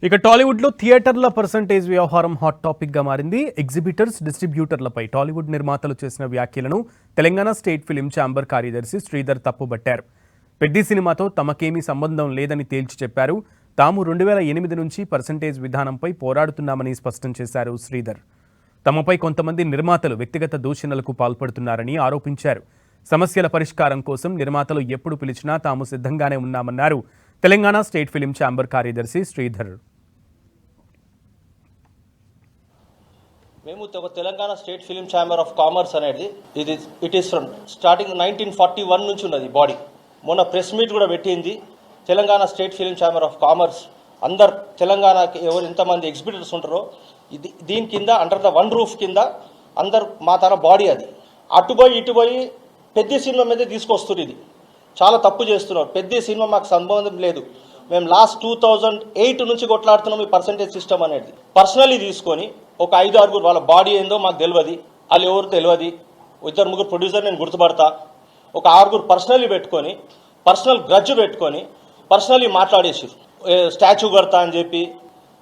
ఇక టాలీవుడ్లో థియేటర్ల పర్సంటేజ్ వ్యవహారం హాట్ టాపిక్గా మారింది. ఎగ్జిబిటర్స్, డిస్ట్రిబ్యూటర్లపై టాలీవుడ్ నిర్మాతలు చేసిన వ్యాఖ్యలను తెలంగాణ స్టేట్ ఫిలిం ఛాంబర్ కార్యదర్శి శ్రీధర్ తప్పుబట్టారు. పెద్ది సినిమాతో తమకేమీ సంబంధం లేదని తేల్చి చెప్పారు. తాము 2008 నుంచి పర్సంటేజ్ విధానంపై పోరాడుతున్నామని స్పష్టం చేశారు శ్రీధర్. తమపై కొంతమంది నిర్మాతలు వ్యక్తిగత దూషణలకు పాల్పడుతున్నారని ఆరోపించారు. సమస్యల పరిష్కారం కోసం నిర్మాతలు ఎప్పుడు పిలిచినా తాము సిద్ధంగానే ఉన్నామన్నారు తెలంగాణ స్టేట్ ఫిలిం ఛాంబర్ కార్యదర్శి శ్రీధర్. మేము Telangana state film chamber of commerce అనేది ఇట్ ఈస్ ఫ్రమ్ స్టార్టింగ్ 1941 నుంచి ఉన్నది బాడీ. మొన్న ప్రెస్ మీట్ కూడా పెట్టింది. Telangana state film chamber of commerce అందరు తెలంగాణకి ఎవరు ఎంతమంది ఎగ్జిబిటర్స్ ఉంటారో దీని కింద అండర్ ద వన్ రూఫ్ కింద అందరు మా తన బాడీ అది. అటుపోయి ఇటుపోయి పెద్ద సినిమా మీద తీసుకొస్తున్నారు. ఇది చాలా తప్పు చేస్తున్నారు. పెద్ద సినిమా మాకు సంబంధం లేదు. మేము లాస్ట్ 2008 నుంచి కొట్లాడుతున్నాం ఈ పర్సంటేజ్ సిస్టమ్ అనేది. పర్సనలీ తీసుకొని ఒక 5-6 వాళ్ళ బాడీ ఏందో మాకు తెలియదు, వాళ్ళు ఎవరు తెలియదు. 2-3 ప్రొడ్యూసర్ నేను గుర్తుపడతా. ఒక 6 పర్సనలీ పెట్టుకొని పర్సనల్ గ్రడ్జ్ పెట్టుకొని పర్సనలీ మాట్లాడేసి స్టాచ్యూ కడతా అని చెప్పి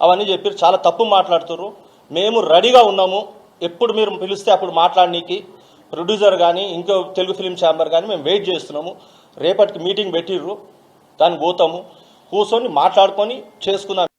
అవన్నీ చెప్పి చాలా తప్పు మాట్లాడుతున్నారు. మేము రెడీగా ఉన్నాము. ఎప్పుడు మీరు పిలిస్తే అప్పుడు మాట్లాడనీకి ప్రొడ్యూసర్ కానీ ఇంకో తెలుగు ఫిలిం ఛాంబర్ కానీ మేము వెయిట్ చేస్తున్నాము. రేపటికి మీటింగ్ పెట్టిర్రు, దానికి పోతాము, కూర్చొని మాట్లాడుకొని చేసుకుందాం.